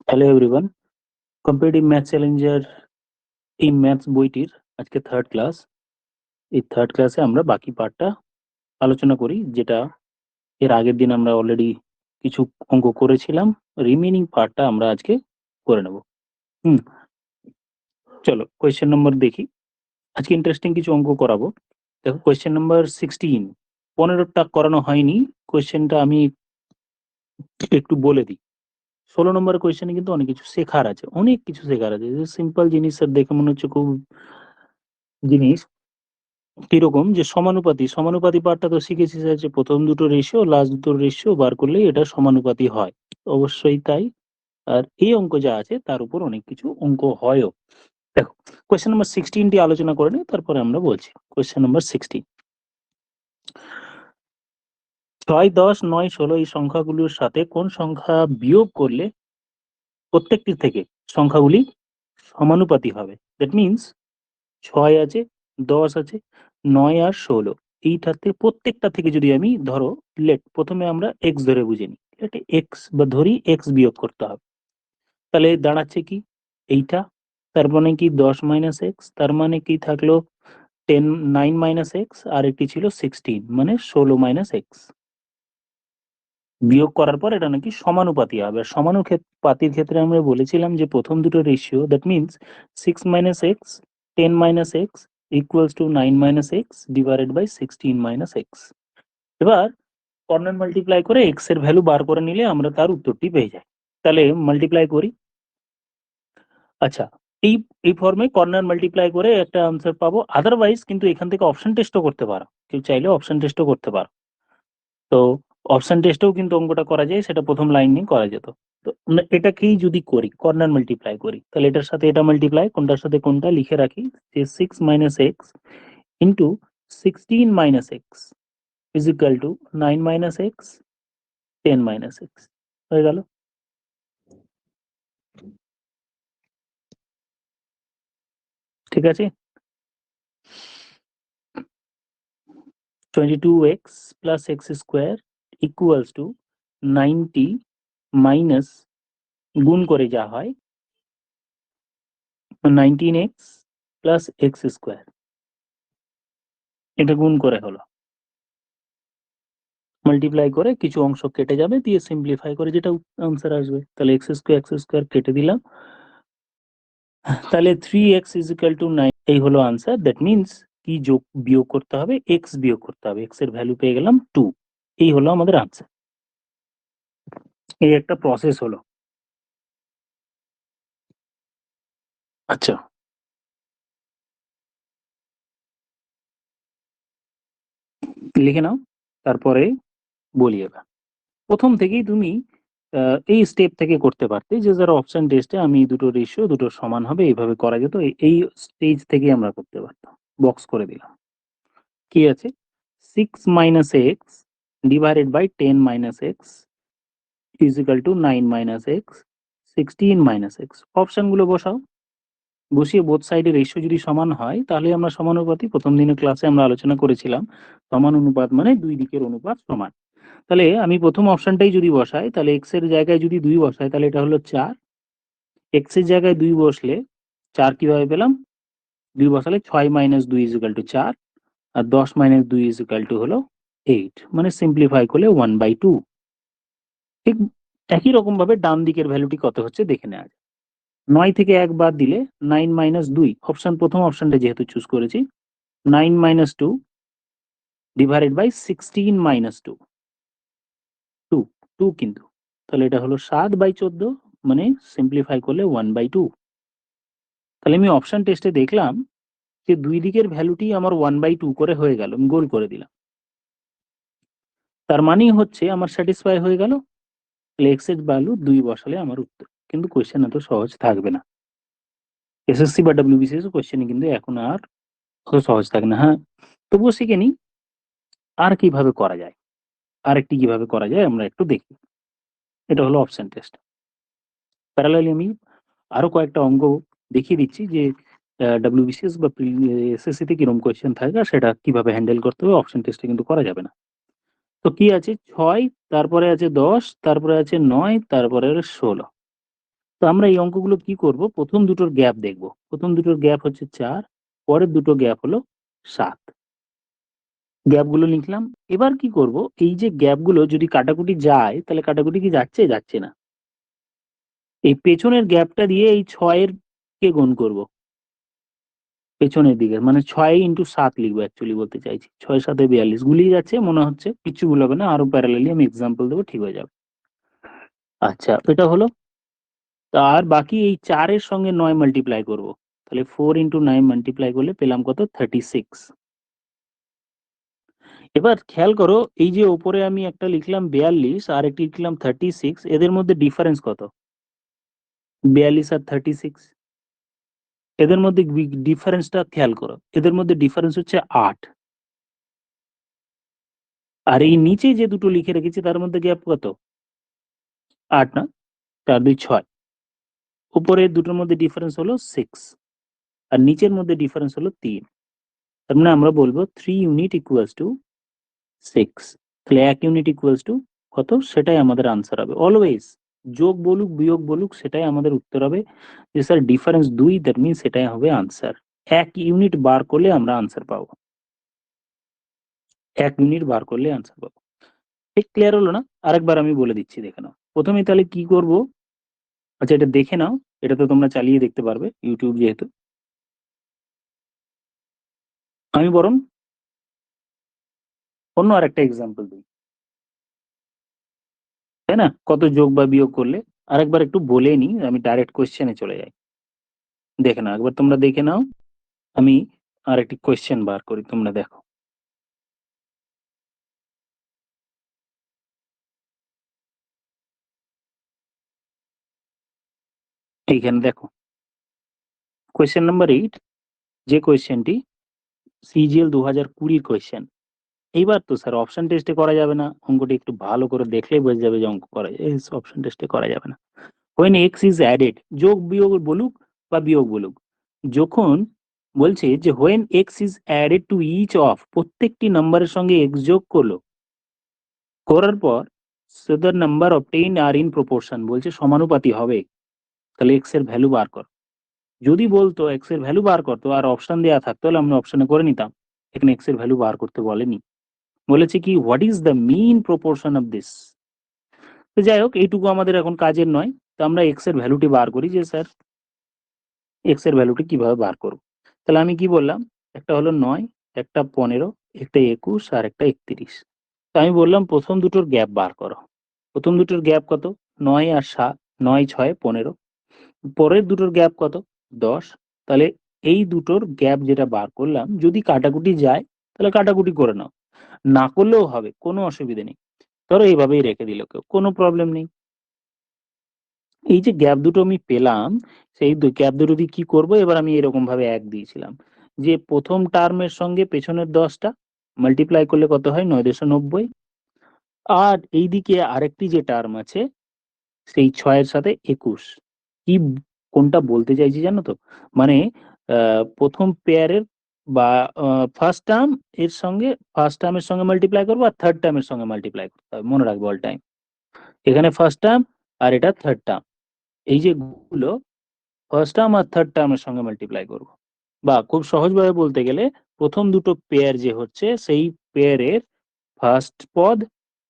Hello everyone, competitive math Challenger এই maths বইটির আজকে থার্ড ক্লাস। এই থার্ড ক্লাসে আমরা বাকি পার্টটা আলোচনা করি, যেটা এর আগের দিন আমরা অলরেডি কিছু অঙ্ক করেছিলাম। রিমেনিং পার্টটা আমরা আজকে করে নেব। চলো কোয়েশ্চেন নম্বর দেখি। আজকে ইন্টারেস্টিং কিছু অঙ্ক করাবো। দেখো কোয়েশ্চেন নম্বর 16, 15টা করানো হয়নি। কোয়েশ্চেনটা আমি একটু বলে দিই। 16 নম্বর কোয়েশ্চেনে কিন্তু অনেক কিছু শেখার আছে, সিম্পল জিনিস আর দেখে মনে হচ্ছে খুব জিনিস কিরকম, যে সমানুপাতি পার্টটা তো শিখেছিস, যে প্রথম দুটো রেশিও লাস্ট দুটো রেশিও বার করলেই এটা সমানুপাতি হয়। অবশ্যই তাই। আর এই অঙ্ক যা আছে তার উপর অনেক কিছু অঙ্ক হয়ও। দেখো কোয়েশ্চেন নাম্বার 16টি আলোচনা করে নিই, তারপরে আমরা বলছি। কোয়েশ্চেন নাম্বার 16, 6, 10, 9, 16 এই সংখ্যাগুলোর সাথে কোন সংখ্যা বিয়োগ করলে প্রত্যেকটি থেকে সংখ্যাগুলি সমানুপাতি হবে। দ্যাট মিনস 6 আছে, 10 আছে, 9 আর 16, এইটাতে প্রত্যেকটা থেকে যদি আমি ধরো প্রথমে আমরা এক্স ধরে বুঝে নিই, এক্স বা ধরি এক্স বিয়োগ করতে হবে, তাহলে দাঁড়াচ্ছে কি এইটা। তার মানে কি 10 মাইনাস এক্স, তার মানে কি থাকলো 9 মাইনাস এক্স, আর একটি ছিল 16 মানে 16 মাইনাস এক্স। বিয়োগ করার পর এটা নাকি সমানুপাতি হবে। সমানুপাতির ক্ষেত্রে আমরা বলেছিলাম যে প্রথম দুটো ratio, that means 6 minus x, 10 minus x equals to 9 minus x divided by 16 minus x. এবার কর্নার মাল্টিপ্লাই করে এক্স এর ভ্যালু বার করে নিলে আমরা তার উত্তরটি পেয়ে যাই। তাহলে মাল্টিপ্লাই করি। আচ্ছা, এই এই ফর্মে কর্নার মাল্টিপ্লাই করে একটা আনসার পাবো। আদারওয়াইজ কিন্তু এখান থেকে অপশন টেস্টও করতে পারো, কেউ চাইলে অপশন টেস্টও করতে পারো। তো অপশন টেস্টেও কিন্তু অঙ্কটা করা যায়, সেটা প্রথম লাইন নিয়ে করা যেত। তো এটাকেই যদি করি কর্নার মাল্টিপ্লাই করি, তাহলে এটার সাথে এটা মাল্টিপ্লাই, কোনটার সাথে কোনটা লিখে রাখি, যে 6 minus x into 16 minus x is equal to 9 minus x, 10 minus x হয়ে গেল। ঠিক আছে, 22x plus x square equals to 90 minus, গুণ করে যা হয় 19x প্লাস এক্স স্কোয়ার, এটা গুণ করে হলো। মাল্টিপ্লাই করে কিছু অংশ কেটে যাবে, দিয়ে সিম্পলিফাই করে যেটা আনসার আসবে। তাহলে এক্স স্কোয়ার কেটে দিলাম, তাহলে 3x ইজ ইকুয়াল টু 9, এই হলো আনসার। দ্যাট মিনস কি যোগ বিয়োগ করতে হবে, এক্স বিয়োগ করতে হবে, এক্স এর ভ্যালু পেয়ে গেলাম 2। এই হলো আমাদের আনসার। এই একটা প্রসেস হলো। আচ্ছা, লিখে নাও, তারপরে বলি। এবার প্রথম থেকেই তুমি এই স্টেপ থেকে করতে পারতে, যে যারা অপশন টেস্টে আমি দুটো রেশিও দুটো সমান হবে এইভাবে করা যেত, এই স্টেজ থেকে আমরা করতে পারতাম। বক্স করে দিলাম, কি আছে 6 minus x divided by 10 minus x is equal to 9 minus x, 16 minus x. অপশনগুলো বসাও, বসিয়ে বোথ সাইডের রেশিও যদি সমান হয় তাহলে আমরা সমানুপাতি। প্রথম দিনের ক্লাসে আমরা আলোচনা করেছিলাম সমান অনুপাত মানে দুই দিকের অনুপাত সমান। তাহলে আমি প্রথম অপশনটাই যদি বসাই, তাহলে এক্স এর জায়গায় যদি 2 বসাই তাহলে এটা হলো 4, এক্স এর জায়গায় 2 বসলে 4 কিভাবে পেলাম, 2 বসালে 6 মাইনাস 2 ইজ ইকাল টু 4, আর 10 মাইনাস 2 ইজ ইকাল টু হলো 8, মানে সিম্পলিফাই করলে 1/2। ঠিক একই রকম ভাবে ডান দিকের ভ্যালুটি কত হচ্ছে দেখে নেওয়া যায়। 9 থেকে 1 বাদ দিলে 9 মাইনাস 2, প্রথম অপশনটা যেহেতু চুজ করেছি, 9 মাইনাস 2 ডিভাইডেড বাই 16 মাইনাস 2, 2 কিন্তু, তাহলে এটা হলো 7/14, মানে সিম্পলিফাই করলে 1/2। তাহলে আমি অপশন টেস্টে দেখলাম যে দুই দিকের ভ্যালুটি আমার 1/2 করে হয়ে গেল, আমি গোল করে দিলাম। তার মানেই হচ্ছে আমার স্যাটিসফাই হয়ে গেল। তাহলে এক্স এর ভ্যালু 2 বসালে আমার উত্তর। কিন্তু কোয়েশ্চেন এত সহজ থাকবে না, এসএসসি বা ডব্লিউবিসিএস কোয়েশ্চেনে কিন্তু এখন আর অত সহজ থাকে না। হ্যাঁ, তবুও শিখে নিই আর কিভাবে করা যায়, আরেকটি কিভাবে করা যায় আমরা একটু দেখি। এটা হলো অপশন টেস্ট। প্যারালালি আমি আরো কয়েকটা অঙ্ক দেখিয়ে দিচ্ছি, যে ডব্লিউবিসিএস বা এসএসসি তে কিরকম কোয়েশ্চেন থাকে আর সেটা কিভাবে হ্যান্ডেল করতে হবে। অপশন টেস্টে কিন্তু করা যাবে না। তো কি আছে 6, তারপরে আছে 10, তারপরে আছে 9, তারপরে 16। তো আমরা এই অঙ্কগুলো কি করব, প্রথম দুটোর গ্যাপ দেখব। প্রথম দুটোর গ্যাপ হচ্ছে 4, পরের দুটো গ্যাপ হলো 7। গ্যাপগুলো লিখলাম। এবার কি করব, এই যে গ্যাপগুলো যদি কাটাকুটি যায় তাহলে কাটাকুটি কি যাচ্ছে? যাচ্ছে না। এই পেছনের গ্যাপটা দিয়ে এই 6 এর কে গুণ করব, পেছনের দিকে, মানে 6 ইন্টু 7 লিখবো, অ্যাকচুয়ালি বলতে চাইছি 6 7 42 গুলিয়ে যাচ্ছে মনে হচ্ছে, কিচ্ছু ভুল হবে না, আরো প্যারালালি আমি এক্সাম্পল দেবো, ঠিক হয়ে যাবে। আচ্ছা, এটা হলো। তার বাকি এই 4 এর সঙ্গে 9 মাল্টিপ্লাই করব, তাহলে 4 ইন্টু 9 মাল্টিপ্লাই করলে পেলাম কত? 36। এবার খেয়াল করো, এই যে ওপরে আমি একটা লিখলাম 42 আর একটি লিখলাম 36, এদের মধ্যে ডিফারেন্স কত? 42 আর 36, এদের মধ্যে ডিফারেন্সটা খেয়াল করো, এদের মধ্যে ডিফারেন্স হচ্ছে 8। আর এই নিচে যে দুটো লিখে রেখেছি তার মধ্যে গ্যাপ কত? 8 না, 4 2 6। উপরের দুটোর মধ্যে ডিফারেন্স হলো 6 আর নিচের মধ্যে ডিফারেন্স হলো 3। তার মানে আমরা বলবো 3 ইউনিট ইকুয়ালস টু 6। তাহলে 1 ইউনিট ইকুয়ালস টু কত? সেটাই আমাদের আনসার হবে অলওয়েজ। যোগ বলুক বিয়োগ বলুক সেটাই আমাদের উত্তর হবে। যে স্যার ডিফারেন্স 2, দ্যাট মিন্স সেটাই হবে আনসার। 1 ইউনিট বার করলে আমরা আনসার পাবো, 1 ইউনিট বার করলে আনসার পাবো। ঠিক ক্লিয়ার হলো না? আরেকবার আমি বলে দিচ্ছি, দেখে নাও। প্রথমে তাহলে কি করব, আচ্ছা এটা দেখে নাও, এটা তো তোমরা চালিয়ে দেখতে পারবে ইউটিউব যেহেতু। আমি বরং অন্য আরেকটা এক্সাম্পল দিই, তাই না? কত যোগ বা বিয়োগ করলে। আরেকবার একটু বলে নিই, আমি ডাইরেক্ট কোশ্চেনে চলে যাই। দেখে নাও, একবার তোমরা দেখে নাও, আমি আরেকটি কোশ্চেন বার করি, তোমরা দেখো। এইখানে দেখো কোয়েশ্চেন নাম্বার 8, যে কোয়েশ্চেনটি সিজিএল 2020 কোয়েশ্চেন। এইবার তো স্যার অপশন টেস্টে করা যাবে না, অঙ্কটি একটু ভালো করে দেখলেই বোঝা যাবে যে অঙ্ক করা যায়, অপশন টেস্টে করা যাবে না। when x is added, যোগ বিয়োগ বলুক বা বিয়োগ বলুক, যখন বলছে যে when x is added to each of, প্রত্যেকটি নাম্বারের সঙ্গে x যোগ করলো, করার পর so the number obtained are in proportion, বলছে সমানুপাতি হবে, তাহলে x এর ভ্যালু বার কর। যদি বলতো x এর ভ্যালু বার করতো আর অপশন দেওয়া থাকতো তাহলে আমরা অপশনে করে নিতাম। এখানে x এর ভ্যালু বার করতে বলেনি, বলেছে কি what is the mean proportion of this. তো যাই হোক, এইটুকু আমাদের এখন কাজের নয়। তো আমরা x এর ভ্যালুটি বার করি, যে স্যার x এর ভ্যালুটি কিভাবে বার করব। তাহলে আমি কি বললাম, একটা হলো 9, একটা 15, একটা 21 আর একটা 31। তো আমি বললাম প্রথম দুটোর গ্যাপ বার করো। প্রথম দুটোর গ্যাপ কত? 9 আর 7, 9 6 15। পরের দুটোর গ্যাপ কত? 10। তাহলে এই দুটোর গ্যাপ যেটা বার করলাম, যদি কাটাকুটি যায় তাহলে কাটাকুটি করে নাও, না করলেও হবে, কোনো অসুবিধা নেই। ধরো এইভাবেই রেখে দিল কেউ, কোনো প্রবলেম নেই। এই যে গ্যাপ দুটো আমি পেলাম, সেই গ্যাপ দুটো দিয়ে কি করব, এবার আমি এরকম ভাবে 1 দিয়েছিলাম, যে প্রথম টার্মের সঙ্গে পেছনের 10টা মাল্টিপ্লাই করলে কত হয়? 990। আর এইদিকে আরেকটি যে টার্ম আছে সেই 6 এর সাথে 21। কি কোনটা বলতে চাইছি জানো তো? মানে প্রথম পেয়ারের বা ফার্স্ট টার্ম এর সঙ্গে, ফার্স্ট টার্মের সঙ্গে মাল্টিপ্লাই করবো আর থার্ড টার্মের সঙ্গে মাল্টিপ্লাই করতে হবে, মনে রাখবো অল টাইম। এখানে ফার্স্ট টার্ম আর এটা থার্ড টার্ম, এই যে গুলো ফার্স্ট টার্ম আর থার্ড টার্মের সঙ্গে মাল্টিপ্লাই করব। বা খুব সহজভাবে বলতে গেলে প্রথম দুটো পেয়ার যে হচ্ছে সেই পেয়ারের ফার্স্ট পদ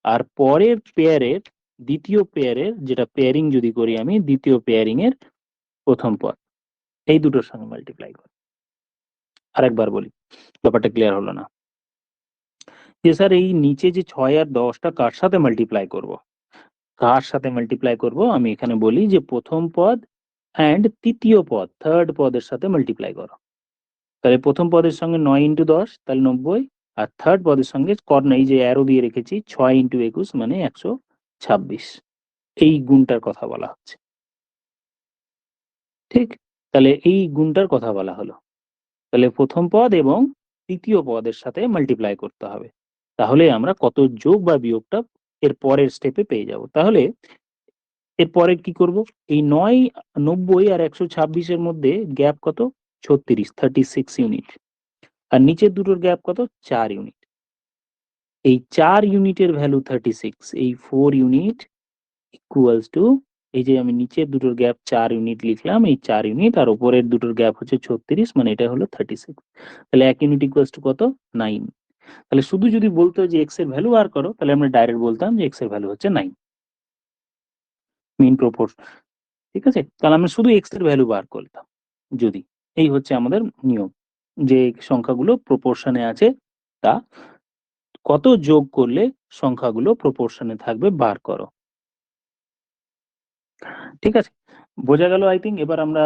আর পরের পেয়ারের দ্বিতীয় পেয়ারের, যেটা পেয়ারিং যদি করি আমি, দ্বিতীয় পেয়ারিং এর প্রথম পদ, এই দুটোর সঙ্গে মাল্টিপ্লাই করি। আরেকবার বলি, ব্যাপারটা ক্লিয়ার হলো না? যে স্যার এই নিচে যে 6 আর 10টা কার সাথে মাল্টিপ্লাই করব, কার সাথে মাল্টিপ্লাই করব, আমি এখানে বলি যে প্রথম পদ অ্যান্ড তৃতীয় পদ, থার্ড পদের সাথে মাল্টিপ্লাই করো। তাহলে প্রথম পদের সঙ্গে 9 ইন্টু 10 তাহলে 90, আর থার্ড পদের সঙ্গে কর্ণ, এই যে অ্যারো দিয়ে রেখেছি, 6 ইন্টু 21 মানে 126। এই গুণটার কথা বলা হচ্ছে, ঠিক? তাহলে এই গুণটার কথা বলা হলো। তাহলে প্রথম পদ এবং তৃতীয় পদের সাথে মাল্টিপ্লাই করতে হবে, তাহলে আমরা কত যোগ বা বিয়োগটা এর পরের স্টেপে পেয়ে যাব। তাহলে এর পরে কি করব, এই 9 90 আর 126 এর মধ্যে গ্যাপ কত? 36, 36 ইউনিট। আর নিচের দুটোর গ্যাপ কত? 4 ইউনিট। এই 4 ইউনিটের ভ্যালু 36, এই 4 ইউনিট ইকুয়ালস টু এই যে আমি নিচের দুটোর গ্যাপ 4 ইউনিট লিখলাম, এই 4 ইউনিট আর উপরের দুটোর গ্যাপ হচ্ছে 36, মানে এটা হলো 36। তাহলে 1 ইউনিট ইকুয়ালস টু কত? 9। তাহলে শুধু যদি বলতো যে x এর ভ্যালু বার করো, তাহলে আমরা ডাইরেক্ট বলতাম যে x এর ভ্যালু হচ্ছে 9, মিন প্রপোর্শন। ঠিক আছে? তাহলে আমরা শুধু x এর ভ্যালু বার করতাম যদি। এই হচ্ছে আমাদের নিয়ম, যে সংখ্যাগুলো প্রপোর্শনে আছে তা কত যোগ করলে সংখ্যাগুলো প্রপোর্শনে থাকবে বার করো। ঠিক আছে? বোঝা গেল আই থিংক। এবার আমরা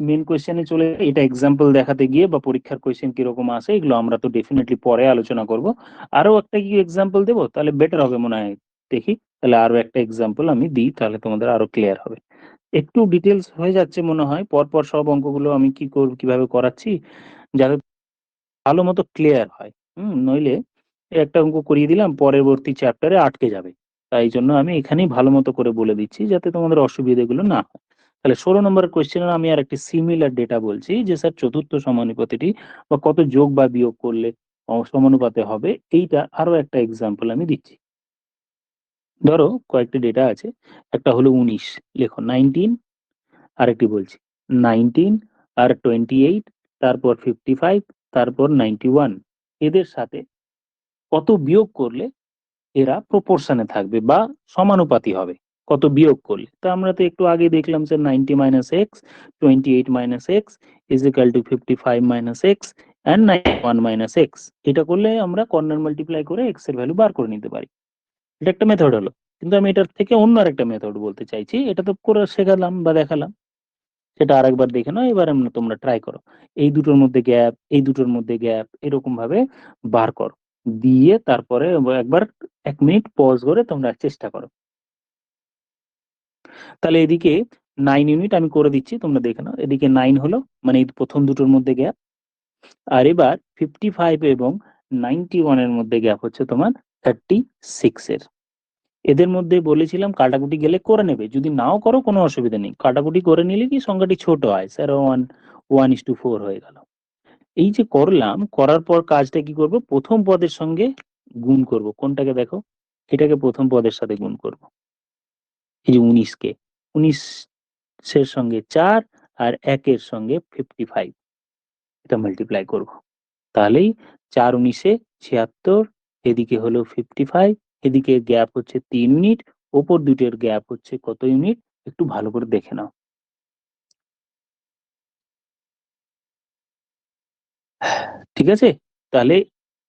মেইন কোয়েশ্চেনে চলে যাই। এটা এক্সাম্পল দেখাতে গিয়ে বা পরীক্ষার কোয়েশ্চেন কিরকম আসে এগুলো আমরা তো ডেফিনেটলি পরে আলোচনা করব। আরো একটা কি এক্সাম্পল দেবো? তাহলে বেটার হবে মনে হয়। দেখি তাহলে আরো একটা এক্সাম্পল আমি দিই, তাহলে তোমাদের আরো ক্লিয়ার হবে। একটু ডিটেইলস হয়ে যাচ্ছে মনে হয়। পরপর সব অঙ্কগুলো আমি কিভাবে করাচ্ছি যাতে ভালো মতো ক্লিয়ার হয়। নইলে একটা অঙ্ক করিয়ে দিলাম, পরবর্তী চ্যাপ্টারে আটকে যাবে। তাই জন্য আমি এখানেই ভালো মতো করে বলে দিচ্ছি যাতে তোমাদের অসুবিধাগুলো না হয়। তাহলে 16 নম্বর কোয়েশ্চেনের আমি আরেকটি সিমিলার ডেটা বলছি যে স্যার চতুর্থ সমানুপাতিটি বা কত যোগ বা বিয়োগ করলে সমানুপাতে হবে, এইটা আরো একটা এক্সাম্পল আমি দিচ্ছি। ধরো কয়েকটি ডেটা আছে, একটা হলো 19, লেখো 19, আরেকটি বলছি 19 আর 28, তারপর 55, তারপর 91, এদের সাথে কত বিয়োগ করলে এরা প্রপোর্শনে থাকবে বা সমানুপাতি হবে, কত বিয়োগ করলে। তো আমরা তো একটু আগে দেখলাম যে 90 minus x, 28 minus x is equal two 55 minus x and 91 minus x. এটা করলে আমরা কর্নার মাল্টিপ্লাই করে এক্স এর ভ্যালু বার করে নিতে পারি। এটা একটা মেথড হলো। কিন্তু আমি এটার থেকে অন্য আরেকটা মেথড বলতে চাইছি, এটা তো করে শেখালাম বা দেখালাম, সেটা আরেকবার দেখে নাও। এবার তোমরা ট্রাই করো, এই দুটোর মধ্যে গ্যাপ, এই দুটোর মধ্যে গ্যাপ, এরকম ভাবে বার করো, দিয়ে তারপরে একবার 1 মিনিট পজ করে তোমরা চেষ্টা করো। তাহলে এদিকে 9 ইউনিট আমি করে দিচ্ছি, তোমরা দেখে নাও। এদিকে 9 হলো, মানে এই প্রথম দুটোর মধ্যে গ্যাপ। আর এবার 55 এবং 91 এর মধ্যে গ্যাপ হচ্ছে তোমার 36 এর। এদের মধ্যে বলেছিলাম কাটাকুটি গেলে করে নেবে, যদি নাও করো কোনো অসুবিধা নেই, কাটাকুটি করে নিলে কি সংখ্যাটি ছোট হয়, স্যার 1:4 হয়ে গেল। এই যে করলাম, করার পর কাজটা কি করব? প্রথম পদের সঙ্গে গুণ করব। কোনটাকে দেখো? এটাকে প্রথম পদের সাথে গুণ করব। এই যে 19 কে 19 এর সঙ্গে 4 আর 1 এর সঙ্গে 55, এটা মাল্টিপ্লাই করব। তাহলেই 4 19 76, এদিকে হলো 55, এদিকে গ্যাপ হচ্ছে 3 ইউনিট, ওপর দুটোর গ্যাপ হচ্ছে কত ইউনিট? একটু ভালো করে দেখে নাও। ঠিক আছে? তাহলে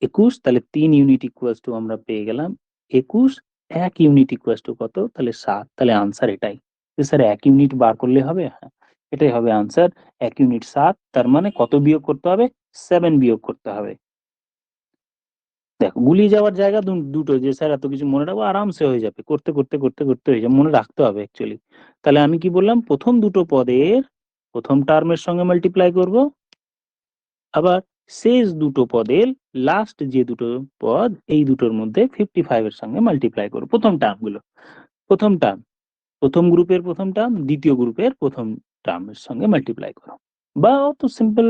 21, তাহলে 3 ইউনিট ইকুয়ালস টু আমরা পেয়ে গেলাম 21, 1 ইউনিট ইকুয়ালস টু কত? তাহলে 7। তাহলে আনসার এটাই। যে স্যার 1 ইউনিট বার করলে হবে? হ্যাঁ, এটাই হবে আনসার। 1 ইউনিট 7, তার মানে কত বিয়োগ করতে হবে? 7 বিয়োগ করতে হবে। দেখো গুলিয়ে যাওয়ার জায়গা দুটো, যে স্যার এত কিছু মনে রাখবো, আরামসে হয়ে যাবে। করতে হয়ে যাবে, মনে রাখতে হবে অ্যাকচুয়ালি। তাহলে আমি কি বললাম? প্রথম দুটো পদের প্রথম টার্মের সঙ্গে মাল্টিপ্লাই করব, আবার শেষ দুটো পদের লাস্ট যে দুটো পদ, এই দুটোর মধ্যে 55 এর সঙ্গে মাল্টিপ্লাই করব। প্রথম টার্মগুলো, প্রথম টার্ম, প্রথম গ্রুপের প্রথম টার্ম, দ্বিতীয় গ্রুপের প্রথম টার্মের সঙ্গে মাল্টিপ্লাই করো। বা অত সিম্পল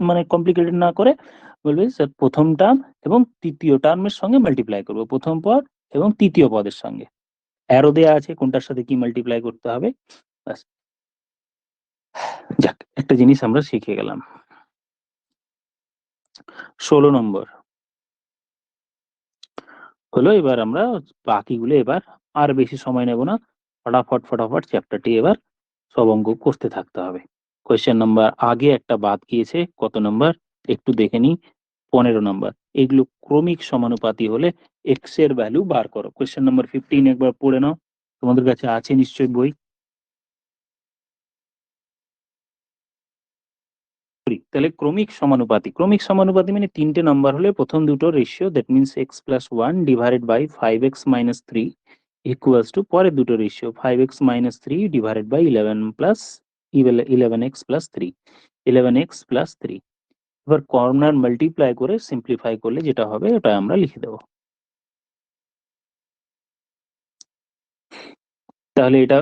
মানে কমপ্লিকেটেড না করে বলবে স্যার প্রথম টার্ম এবং তৃতীয় টার্মের সঙ্গে মাল্টিপ্লাই করব, প্রথম পদ এবং তৃতীয় পদের সঙ্গে। অ্যারো দেয়া আছে কোনটার সাথে কি মাল্টিপ্লাই করতে হবে। ব্যাস। যাক, একটা জিনিস আমরা শিখে গেলাম। 16 নম্বর হলো। এবার আমরা বাকিগুলো এবার আর বেশি সময় নেব না, ফটাফট চ্যাপ্টারটি এবার সব অঙ্ক করতে থাকতে হবে। কোয়েশ্চেন নাম্বার আগে একটা বাদ গিয়েছে, কত নাম্বার একটু দেখে নিই, 15 নাম্বার। এগুলো ক্রমিক সমানুপাতি হলে এক্স এর ভ্যালু বার করো। কোয়েশ্চেন নাম্বার 15 একবার পড়ে নাও, তোমাদের কাছে আছে নিশ্চয়ই বই। তাহলে ক্রমিক সমানুপাতি মানে তিনটে নাম্বার হলে প্রথম দুটো ratio, that means x plus 1 divided by 5x minus 3 equals to পরের দুটো ratio 5x minus 3 divided by 11x plus 3, 11x plus 3। এবার কর্নার মাল্টিপ্লাই করে সিম্পলিফাই করলে যেটা হবে ওটা আমরা লিখে দেবো। তাহলে এটা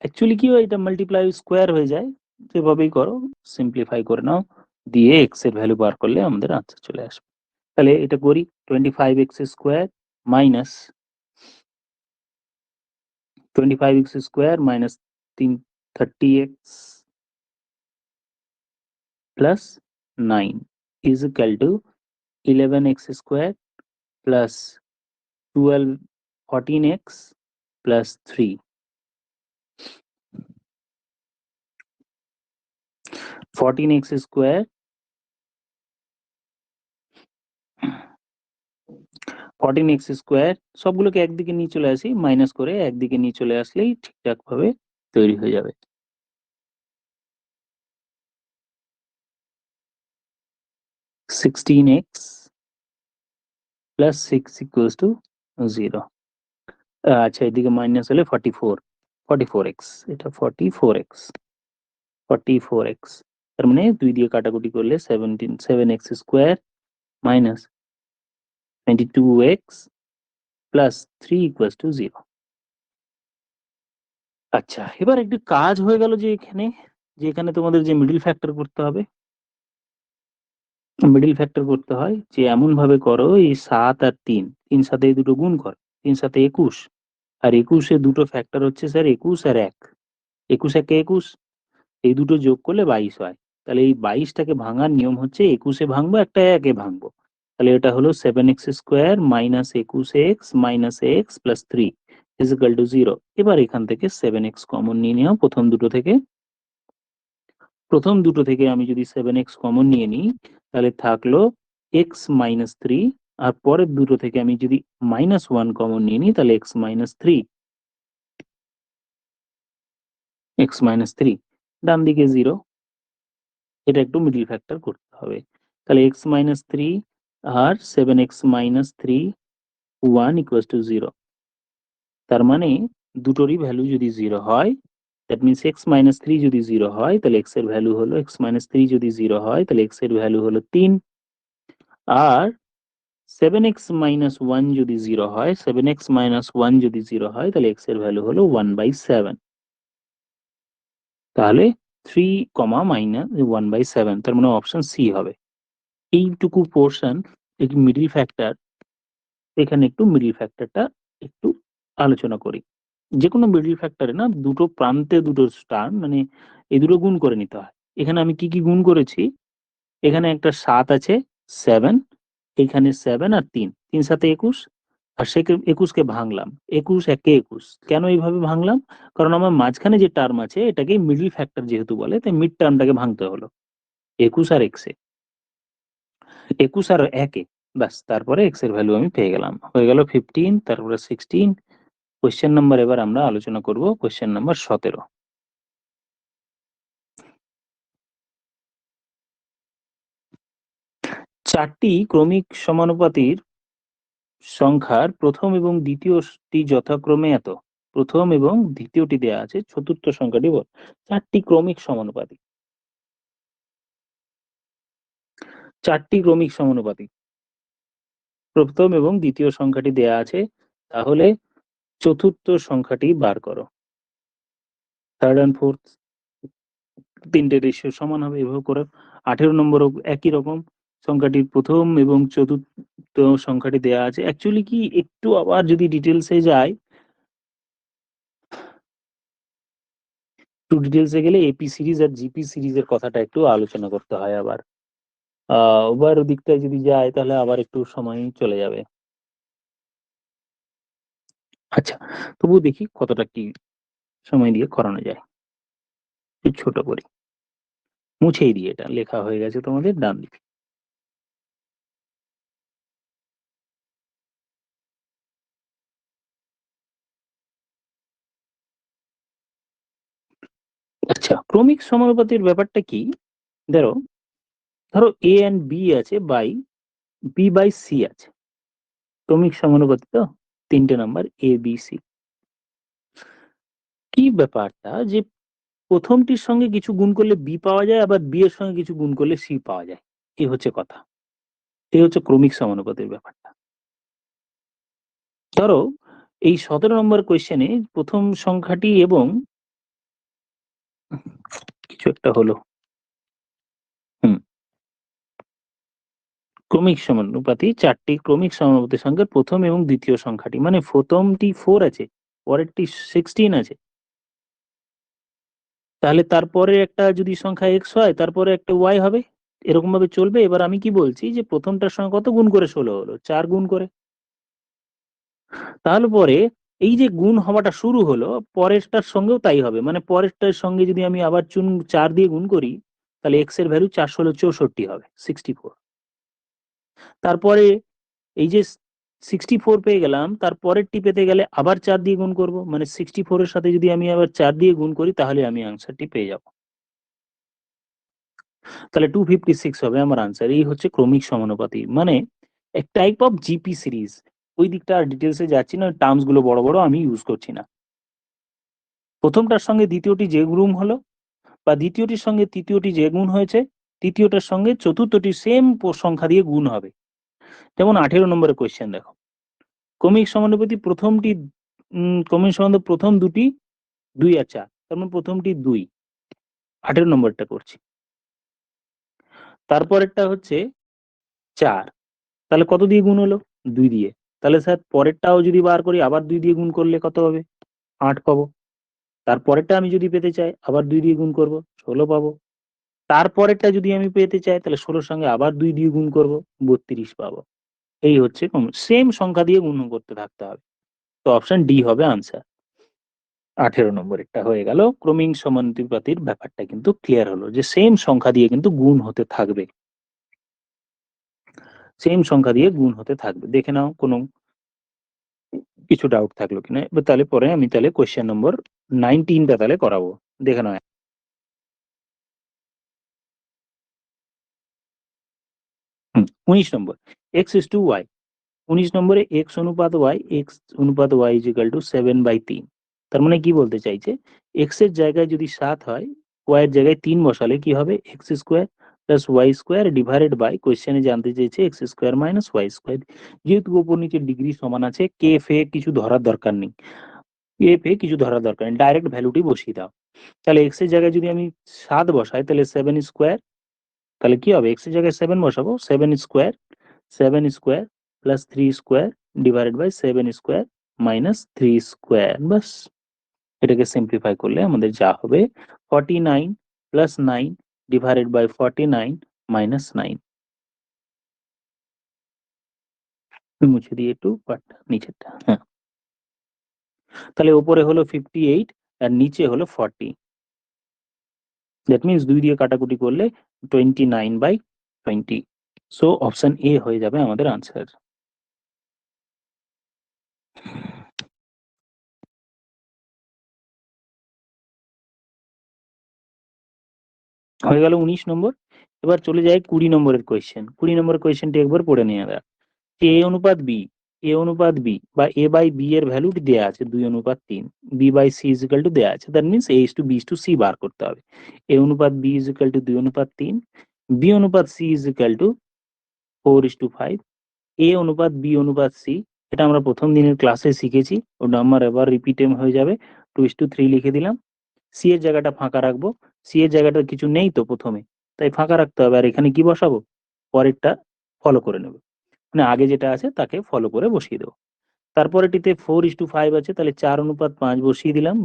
অ্যাকচুয়ালি কি হয়, এটা মাল্টিপ্লাই স্কোয়ার হয়ে যায়। যেভাবেই করো সিম্পলিফাই করে নাও, দিয়ে এক্স এর ভ্যালু বার করলে আমাদের আনসার চলে আসবে। তাহলে এটা করি, 25x square minus 25x square minus 30x plus 9 is equal to 11x square plus 12 14x plus 3. 14x square 14x square সবগুলোকে একদিকে নিয়ে চলে আসি, মাইনাস করে একদিকে নিয়ে চলে আসলেই ঠিকঠাক ভাবে তৈরি হয়ে যাবে। 16x plus 6 equals to 0। আচ্ছা, এদিকে মাইনাস হলে 44x, এটা 44x তার মানে 2 দিয়ে কাটাকুটি করলে 7x square minus 22x plus 3 equals to 0। আচ্ছা, এবার একটু কাজ হয়ে গেল যে এখানে তোমাদের যে মিডল ফ্যাক্টর করতে হবে, মিডল ফ্যাক্টর করতে হয় যে এমন ভাবে করো, এই 7 আর 3 সাথে এই দুটো গুণ করো, 3 সাথে 21, আর 21 এ দুটো ফ্যাক্টর হচ্ছে স্যার 21 আর 1, 21 একে 21, এই দুটো যোগ করলে 22 হয়। তাহলে এই 22টাকে ভাঙার নিয়ম হচ্ছে 21 এ ভাঙবো, একটা 1 এ ভাঙবো। তাহলে এটা হলো 7x square minus 21x minus x plus 3 is equal to 0। এবার এখান থেকে 7x কমন নিয়ে নেওয়া প্রথম দুটো থেকে আমি যদি 7x কমন নিয়ে নিই তাহলে থাকলো x মাইনাস 3, আর পরের দুটো থেকে আমি যদি -1 কমন নিয়ে নিই তাহলে x মাইনাস 3, ডান দিকে 0। এটা একটু মিডল ফ্যাক্টর করতে হবে। তাহলে x মাইনাস 3 আর 7x মাইনাস 3 1 ইকুয়ালস টু 0। তার মানে দুটোরই ভ্যালু যদি 0 হয়, দ্যাট মিনস x মাইনাস 3 যদি 0 হয় তাহলে x এর ভ্যালু হলো, x মাইনাস 3 যদি 0 হয় তাহলে x এর ভ্যালু হলো 3, আর 7x মাইনাস 1 যদি 0 হয়, 7x মাইনাস 1 যদি 0 হয় তাহলে x এর ভ্যালু হলো 1/7। তাহলে 3 মাইনাস 1/7, তার মানে অপশন সি হবে। এইটুকু পোর্শন এই মিডল ফ্যাক্টর, এখানে একটু মিডল ফ্যাক্টরটা একটু আলোচনা করি। যে কোনো মিডল ফ্যাক্টরে না দুটো প্রান্তে দুটো টার্ম, মানে এই দুটো গুণ করে নিতে হয়। এখানে আমি কি কি গুণ করেছি, এখানে একটা 7 আছে, 7, এখানে 7 আর 3 সাথে 21, আর সে 21কে ভাঙলাম, 21 একে 21। কেন এইভাবে ভাঙলাম? কারণ আমার মাঝখানে যে টার্ম আছে এটাকে মিডল ফ্যাক্টর যেহেতু বলে, তাই মিড টার্মটাকে ভাঙতে হলো 21 আর x এ, 21 আর 1 এ, ব্যাস তারপরে x এর ভ্যালু আমি পেয়ে গেলাম, হয়ে গেল 15, তারপরে 16। কোয়েশ্চেন নাম্বার এবার আমরা আলোচনা করব, কোয়েশ্চেন নাম্বার 17। চারটি ক্রমিক সমানুপাতির সংখ্যার প্রথম এবং দ্বিতীয়টি যথাক্রমে এত। প্রথম এবং দ্বিতীয়টি দেয়া আছে, চতুর্থ সংখ্যাটি বল। চারটি ক্রমিক সমানুপাতিক, চারটি ক্রমিক সমানুপাতিক, প্রথম এবং দ্বিতীয় সংখ্যাটি দেয়া আছে, তাহলে চতুর্থ সংখ্যাটি বার করো। থার্ড অ্যান্ড ফোর্থ তিনটে রেশিও সমান হবে, এভাবে করে। 18 নম্বরও একই রকম, সংখ্যাটির প্রথম এবং চতুর্থ সংখ্যাটি দেয়া আছে। অ্যাকচুয়ালি কি একটু আবার যদি ডিটেলসে যায়, একটু ডিটেলসে গেলে এপি সিরিজ আর জিপি সিরিজের কথাটা একটু আলোচনা করতে হয় আবার। ওভার দিকটায় যদি যায় তাহলে আবার একটু সময় চলে যাবে। আচ্ছা, তবু দেখি কতটা কি সময় দিয়ে করানো যায়। একটু ছোট করি, মুছেই দিই, এটা লেখা হয়ে গেছে তোমাদের ডান দিকে। আচ্ছা, ক্রমিক সমানুপাতির ব্যাপারটা কি? ধরো ধরো এ এন্ড বি আছে বাই বি বাই সি আছে, ক্রমিক সমানুপাতি তো, তিনটে নাম্বার এ বি সি। কি ব্যাপারটা যে প্রথমটির সঙ্গে কিছু গুণ করলে বি পাওয়া যায়, আবার বি এর সঙ্গে কিছু গুণ করলে সি পাওয়া যায়, এই হচ্ছে কথা। এই হচ্ছে ক্রমিক সমানুপাতির ব্যাপারটা। ধরো এই 17 নম্বর কোয়েশ্চেনে প্রথম সংখ্যাটি এবং কিছু একটা হলো, ক্রমিক সমানুপাতি, চারটি ক্রমিক সমানুপাতি সংখ্যার প্রথম এবং দ্বিতীয় সংখ্যাটি, মানে প্রথমটি 4 আছে, পরেরটি 16 আছে, তাহলে তারপরে একটা যদি সংখ্যা এক্স হয় তারপরে একটা ওয়াই হবে, এরকম ভাবে চলবে। এবার আমি কি বলছি যে প্রথমটার সঙ্গে কত গুণ করে 16 হলো, 4 গুণ করে। তাহলে পরে এই যে গুণ হওয়াটা শুরু হলো, পরেরটার সঙ্গেও তাই হবে, মানে পরেরটার সঙ্গে যদি আমি আবার 4 দিয়ে গুণ করি তাহলে এক্স এর ভ্যালু 416 হবে, 64। তারপরে এই যে 64 পেয়ে গেলাম, তারপরেরটি পেতে গেলে আবার 4 দিয়ে গুণ করব, মানে 64 এর সাথে যদি আমি আবার 4 দিয়ে গুণ করি তাহলে আমি আনসারটি পেয়ে যাব। তাহলে 256 হবে আমার আনসার। এই হচ্ছে ক্রমিক সমানুপাতি, মানে এক টাইপ অফ জিপি সিরিজ। ওই দিকটা আর ডিটেলসে যাচ্ছি না, টার্মস গুলো বড় বড় আমি ইউজ করছি না। প্রথমটার সঙ্গে দ্বিতীয়টি যে গুণ হলো, বা দ্বিতীয়টির সঙ্গে তৃতীয়টি যে গুণ হয়েছে, তৃতীয়টার সঙ্গে চতুর্থটি সেম সংখ্যা দিয়ে গুণ হবে। যেমন 18 নম্বরের কোয়েশ্চেন দেখো, ক্রমিক সমানুপাতি প্রথমটি ক্রমিক সমানুপাতি প্রথম দুটি 2 আর 4, তার মানে প্রথমটি 2, 18 নম্বরটা করছি। তারপরেরটা হচ্ছে 4, তাহলে কত দিয়ে গুণ হলো, 2 দিয়ে। তাহলে স্যার পরেরটাও যদি বার করি আবার 2 দিয়ে গুণ করলে কত হবে, 8 পাবো। তারপরেরটা আমি যদি পেতে চাই আবার 2 দিয়ে গুণ করব, 16 পাবো। তারপরেরটা যদি আমি পেতে চাই তাহলে 16 সঙ্গে আবার 2 দিয়ে গুণ করব, 32 পাবো। এই হচ্ছে সেম সংখ্যা দিয়ে গুণ করতে থাকতে হবে। তো অপশন ডি হবে আনসার। 18 নম্বরেরটা হয়ে গেল। ক্রমিক সমানুপাতির ব্যাপারটা কিন্তু ক্লিয়ার হলো যে সেম সংখ্যা দিয়ে কিন্তু গুণ হতে থাকবে, সেম সংখ্যা দিয়ে গুণ হতে থাকবে। দেখে নাও কোনো কিছু ডাউট থাকলো কিনা। এবার তাহলে পরে আমি তাহলে কোয়েশ্চেন নম্বর 19টা তাহলে করাবো, দেখে নাও। 19 নম্বর, এক্স ইস টু ওয়াই। 19 নম্বরে এক্স অনুপাত ওয়াই, এক্স অনুপাত ওয়াই ইজ ইকাল টু 7/3। তার মানে কি বলতে চাইছে, এক্স এর জায়গায় যদি 7 হয়, ওয়াই এর জায়গায় 3 বসালে কি হবে, x square plus y square divided by, কোয়েশ্চেনে জানতে চেয়েছে x square minus y square. যেহেতু উপর নিচে ডিগ্রি সমান আছে, কে ফে কিছু ধরার দরকার নেই, এ ফে কিছু ধরার দরকার নেই, ডাইরেক্ট ভ্যালুটি বসিয়ে দাও। তাহলে এক্স এর জায়গায় যদি আমি 7 বসাই তাহলে 7 স্কোয়ার, তাহলে কি হবে, এক্স এর জায়গায় 7 বসাবো, 7 square, 7 square plus 3 square divided by 7 square minus 3 square, বাস। এটাকে সিম্পলিফাই করলে আমাদের যা হবে 49 প্লাস 9 ডিভাইডেড বাই 49 মাইনাস 9। মুছে দিয়ে একটু পার্টটা নিচেরটা, হ্যাঁ। তাহলে উপরে হলো 58 আর নিচে হলো 40, দ্যাট মিনস 2 দিয়ে কাটাকুটি করলে 29/20। সো অপশন এ হয়ে যাবে আমাদের আনসার। হয়ে গেল 19 নম্বর। এবার চলে যায় 20 নম্বরের কোয়েশ্চেন। 20 নম্বরের কোয়েশ্চেনটি একবার পড়ে নিয়ে যাক। এ অনুপাত বি, এ অনুপাত বি বা এ বাই বি এর ভ্যালুটি দেয়া আছে 2:3, B by C is equal to দেয়া আছে, that means A is to B is to C বার করতে হবে। এ অনুপাত B is equal to 2:3, B অনুপাত C is equal to 4:5, A অনুপাত বি অনুপাত সি, এটা আমরা প্রথম দিনের ক্লাসে শিখেছি, ওটা আমার এবার রিপিটেম হয়ে যাবে, 2:3 লিখে দিলাম। সি এর জায়গাটা ফাঁকা রাখবো, সি এর জায়গাটা কিছু নেই তো প্রথমে, তাই ফাঁকা রাখতে হবে। আর এখানে কি বসাবো, পরেরটা ফলো করে নেব, মানে আগে যেটা আছে তাকে ফলো করে বসিয়ে দেবো। তারপরেটিতে 4:5 আছে, তাহলে 4:5 বসিয়ে দিলাম।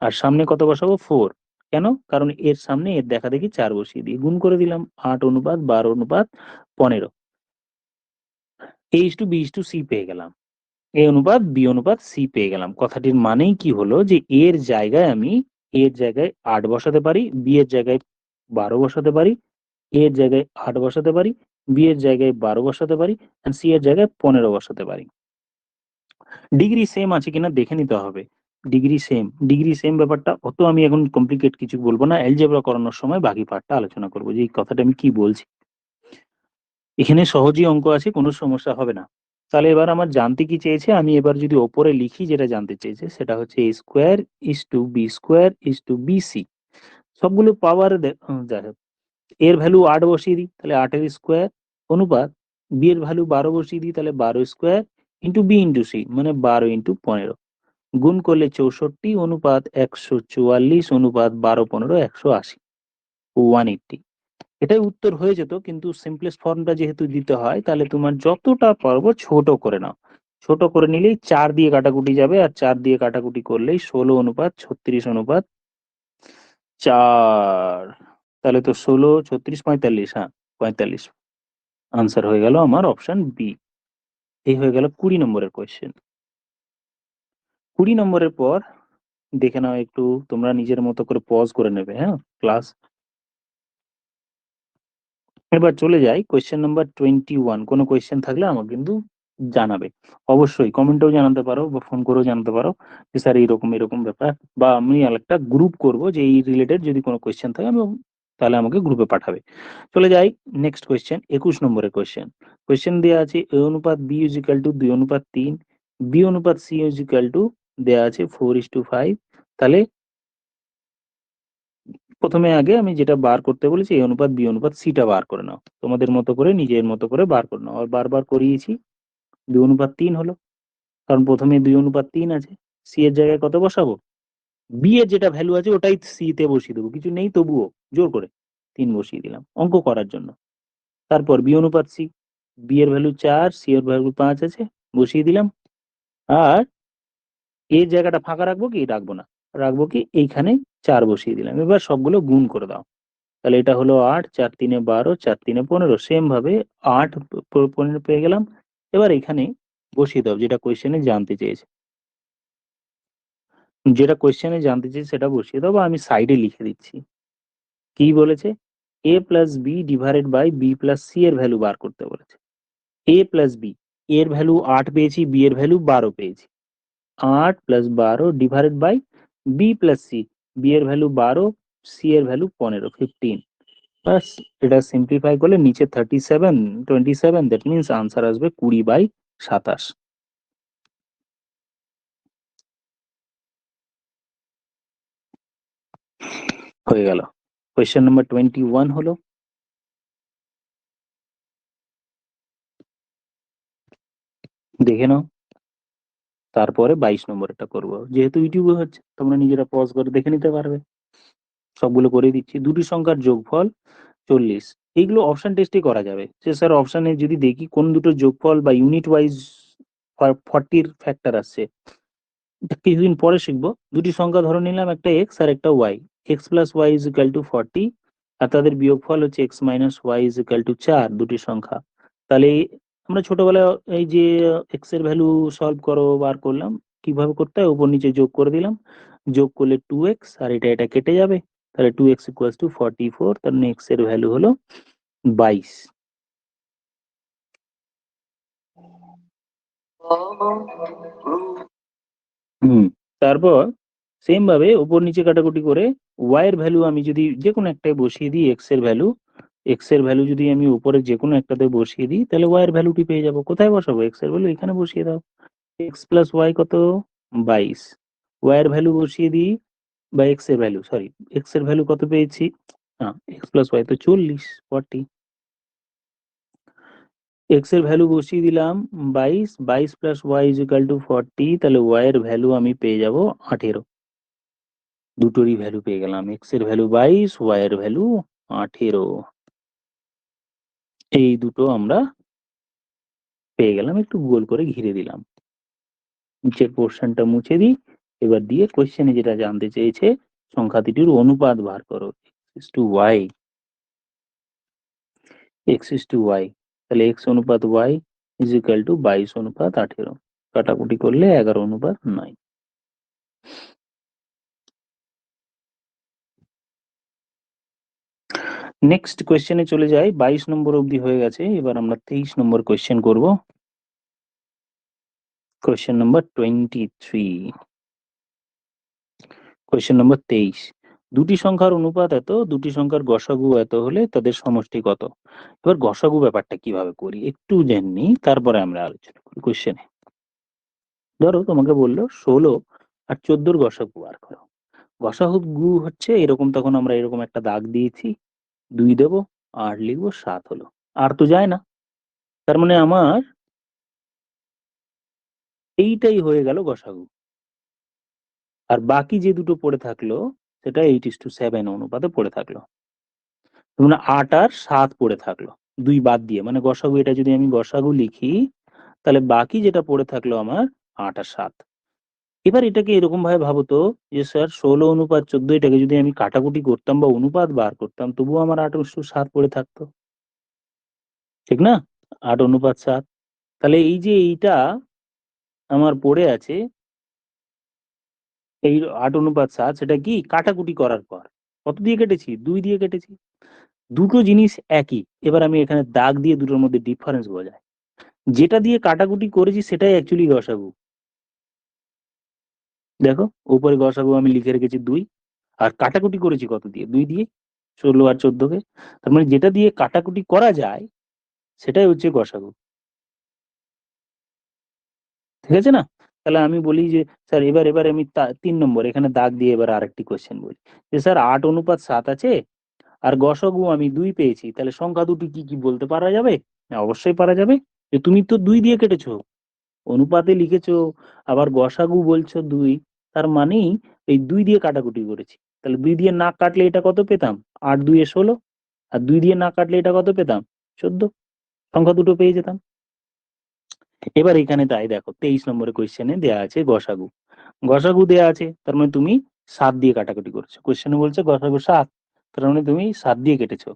আর সামনে কত বসাবো, 4। কেন, কারণ এর সামনে এর দেখা দেখি 4 বসিয়ে দিয়ে গুণ করে দিলাম, 8:12:15। A:B:C পেয়ে গেলাম, এ অনুপাত বি অনুপাত সি পেয়ে গেলাম। কথাটির মানেই কি হলো যে এর জায়গায় আমি, এর জায়গায় 8 বসাতে পারি, বি এর জায়গায় 12 বসাতে পারি, এর জায়গায় 8 বসাতে পারি, বি এর জায়গায় 12 বসাতে পারি, এন্ড সি এর জায়গায় 15 বসাতে পারি। ডিগ্রি সেম আছে কিনা দেখে নিতে হবে। ডিগ্রি সেম, ডিগ্রি সেম ব্যাপারটা অত আমি এখন কমপ্লিকেট কিছু বলবো না, অ্যালজেব্রা করানোর সময় বাকি পার্টটা আলোচনা করবো যে এই কথাটা আমি কি বলছি। এখানে সহজই অঙ্ক আছে, কোনো সমস্যা হবে না। তাহলে এবার আমার জানতে কি চেয়েছে, আমি এবার যদি ওপরে লিখি যেটা জানতে চেয়েছে সেটা হচ্ছে a square is to B square is to BC. সবগুলো পাওয়ার যাই হোক, এর ভ্যালু 8 বসিয়ে দিই তাহলে 8 এর স্কোয়ার, অনুপাত বি এর ভ্যালু 12 বসিয়ে দিই তাহলে 12 square into B into C মানে 12 ইন্টু 15, গুণ করলে 64 অনুপাত 144 অনুপাত 12 15 180, 180। এটাই উত্তর হয়ে যেত, কিন্তু সিম্পলেস্ট ফর্মটা যেহেতু দিতে হয় তাহলে তোমার যতটা পারবো ছোট করে নাও। ছোট করে নিলেই 4 দিয়ে কাটাকুটি যাবে, আর 4 দিয়ে কাটাকুটি করলেই 16 অনুপাত 36 অনুপাত 4, তাহলে তো 16, 36, 45, হ্যাঁ 45 আনসার হয়ে গেল আমার অপশন বি। এই হয়ে গেল 20 নম্বরের কোয়েশ্চেন। 20 নম্বরের পর দেখে নাও একটু, তোমরা নিজের মতো করে পজ করে নেবে, হ্যাঁ ক্লাস। এবার চলে যাই কোয়েশ্চেন নাম্বার 21। কোনো কোয়েশ্চেন থাকলে আমাকে কিন্তু জানাবে, অবশ্যই কমেন্টেও জানাতে পারো বা ফোন করেও জানাতে পারো যে স্যার এইরকম এরকম ব্যাপার, বা আমি একটা গ্রুপ করব যে এই রিলেটেড যদি কোনো কোয়েশ্চেন থাকে আমি তাহলে আমাকে গ্রুপে পাঠাবে। চলে যাই নেক্সট কোয়েশ্চেন, 21 নম্বরের কোয়েশ্চেন। কোয়েশ্চেন দেওয়া আছে এ অনুপাত বি ইজ ইকাল টু 2 অনুপাত 3, বি অনুপাত সি ইজ ইকাল টু দেওয়া আছে 4:5। তাহলে প্রথমে আগে আমি যেটা বার করতে বলেছি এই অনুপাত বি অনুপাত সিটা বার করে নাও, তোমাদের মতো করে নিজের মতো করে বার করে নাও। আর বারবার করিয়েছি, 2:3 হলো, কারণ প্রথমে 2:3 আছে। সি এর জায়গায় কত বসাবো? বি এর যেটা ভ্যালু আছে ওটাই সি তে বসিয়ে দেবো, কিছু নেই তবুও জোর করে 3 বসিয়ে দিলাম অঙ্ক করার জন্য। তারপর বি অনুপাত সি, বি এর ভ্যালু 4, সি এর ভ্যালু 5 আছে, বসিয়ে দিলাম। আর এর জায়গাটা ফাঁকা রাখবো কি? রাখবো না, রাখবো কি এইখানে 4 বসিয়ে দিলাম। এবার সবগুলো গুণ করে দাও, তাহলে এটা হলো 8, 4×3 = 12, 4×3 = 15। সেম ভাবে 8 15 পেয়ে গেলাম। এবার এখানে বসিয়ে দাও যেটা কোয়েশ্চেনে জানতে চেয়েছে, যেটা কোয়েশ্চেনে জানতে চেয়েছে সেটা বসিয়ে দাও, বা আমি সাইডে লিখে দিচ্ছি। কি বলেছে? a plus B divided by B plus C এর ভ্যালু বার করতে বলেছে। a প্লাস বি, এর ভ্যালু 8 পেয়েছি, বি এর ভ্যালু 12 পেয়েছি। 8 + 12 divided by B plus C, B এর ভ্যালু 12, সি এর ভ্যালু 15, 15। বাস, এটা সিম্পলিফাই করলে নিচে 37, 27, দ্যাট মিনস আনসার আসবে 20/27। হয়ে গেল। কোয়েশ্চেন নাম্বার 21 হলো। দেখে নাও, তারপরে 22 নম্বরটা করবো, যেহেতু ইউটিউবে হচ্ছে তোমরা নিজেরা পজ করে দেখে নিতে পারবে। সবগুলো করে দিচ্ছি। দুটি সংখ্যার যোগফল 40। এইগুলো অপশন টেস্টে করা যাবে যে স্যার অপশনে যদি দেখি কোন দুটো যোগফল বা ইউনিট ওয়াইজ 40 ফ্যাক্টর আসছে, এটা কিছুদিন পরে শিখবো। দুটি সংখ্যা ধরে নিলাম, একটা এক্স আর একটা y, x plus y is equal to 40, আর তাদের বিয়োগফল হচ্ছে x minus y is equal to 4, দুটি সংখ্যা। তাহলে আমরা ছোটবেলায় এই যে এক্স এর ভ্যালু সলভ করো বার করলাম, কিভাবে করতে হয়? উপর নিচে যোগ করে দিলাম, যোগ করলে 2x, আর এটা এটা কেটে যাবে, তাহলে 2x ইকুয়ালস টু 44, তার মানে এক্স এর ভ্যালু হলো 22। হুম, তারপর সেম ভাবে উপর নিচে কাটাকুটি করে ওয়াই এর ভ্যালু আমি যদি যে কোনো একটায় বসিয়ে দিই, এক্স এর ভ্যালু যদি আমি উপরে যে কোনো একটাতে বসিয়ে দিই, তাহলে ওয়াই এর ভ্যালুটি পেয়ে যাবো। কোথায় বসাবো? এক্স এর ভ্যালু এখানে বসিয়ে দাও, এক্স প্লাস ওয়াই কত? 22। ওয়াই এর ভ্যালু বসিয়ে দিই, বা এক্স এর ভ্যালু, সরি, এক্স এর ভ্যালু কত পেয়েছি? হ্যাঁ, এক্স প্লাস ওয়াই তো 40, 40। এক্স এর ভ্যালু বসিয়ে দিলাম 22, 22 plus y is equal to 40, তাহলে ওয়াই এর ভ্যালু আমি পেয়ে যাব 18। দুটোরই ভ্যালু পেয়ে গেলাম, এক্স এর ভ্যালু 22, ওয়াই এর ভ্যালু 18। এই দুটো আমরা পেয়ে গেলাম, একটু গোল করে ঘিরে দিলাম। নিচের পোর্শনটা মুছে দিই। এবার দিয়ে কোশ্চেনে যেটা জানতে চেয়েছে সংখ্যা দুটির অনুপাত বার করো, x two Y, x is to Y. তাহলে এক্স অনুপাত ওয়াই ইজ ইকাল টু 22 অনুপাত 18, কাটাকুটি করলে 11:9। নেক্সট কোয়েশ্চেনে চলে যাই। 22 নম্বর অবধি হয়ে গেছে, এবার আমরা 23 নম্বর কোয়েশ্চেন করব। Question number 23। Question number 23। দুটি সংখ্যার অনুপাত এত, দুটি সংখ্যার গসাগু এত হলে তাদের সমষ্টি কত? এবার গসাগু ব্যাপারটা কিভাবে করি একটু জেনে নিই, তারপরে আমরা আলোচনা করি কোয়েশ্চেনে। ধরো তোমাকে বললো 16 আর 14 গসাগু বার করো। গসাগু হচ্ছে এরকম, তখন আমরা এরকম একটা দাগ দিয়েছি, 2 দেবো, 8 লিখবো, 7 হলো। আর তো যায় না, তার মানে আমার এইটাই হয়ে গেল গসাগু। আর বাকি যে দুটো পড়ে থাকলো সেটা 8:7 অনুপাতে পড়ে থাকলো। মানে 8 আর 7 পড়ে থাকলো, 2 বাদ দিয়ে, মানে গসাগু, এটা যদি আমি গসাগু লিখি তাহলে বাকি যেটা পড়ে থাকলো আমার 8 আর 7। এবার এটাকে এরকম ভাবে ভাবো তো যে স্যার 16:14 এটাকে যদি আমি কাটাকুটি করতাম বা অনুপাত বার করতাম তবুও আমার 8:7 পড়ে থাকতো। ঠিক না? 8:7। তাহলে এই যে এইটা আমার পড়ে আছে, এই 8:7 সেটা কি কাটাকুটি করার পর। কত দিয়ে কেটেছি? 2 দিয়ে কেটেছি। দুটো জিনিস একই। এবার আমি এখানে দাগ দিয়ে দুটোর মধ্যে ডিফারেন্স বোঝাই। যেটা দিয়ে কাটাকুটি করেছি সেটাই অ্যাকচুয়ালি গসাগু। দেখো উপরে গসাগু আমি লিখে রেখেছি 2 আর কাটাকুটি করেছি কত দিয়ে? 2 দিয়ে 16 আর 14 কে। তার মানে যেটা দিয়ে কাটাকুটি করা যায় সেটাই হচ্ছে গসাগু। ঠিক আছে না? তাহলে আমি বলি যে স্যার এবার আমি ৩ নম্বর এখানে দাগ দিয়ে এবার আরেকটি কোয়েশ্চেন বলি। যে স্যার 8:7 আছে আর গসাগু আমি 2 পেয়েছি। তাহলে সংখ্যা দুটি কি, কি বলতে পারা যাবে? হ্যাঁ, অবশ্যই পারা যাবে। যে তুমি তো 2 দিয়ে কেটেছো, অনুপাতে লিখেছো, আবার গসাগু বলছো 2, তার মানেই এই 2 দিয়ে কাটাকুটি করেছি। তাহলে 2 দিয়ে না কাটলে এটা কত পেতাম? ৮ ২ এ ১৬ আর 2 দিয়ে না কাটলে এটা কত পেতাম? ১৪। সংখ্যা দুটো পেয়ে যেতাম। এবার এখানে তাই দেখো 23 নম্বরের কোয়েশ্চেনে দেয়া আছে গসাগু। গসাগু দেয়া আছে তার মানে তুমি ৭ দিয়ে কাটাকুটি করেছো। কোয়েশ্চেনে বলছে গসাগু ৭, তার মানে তুমি ৭ দিয়ে কেটেছো।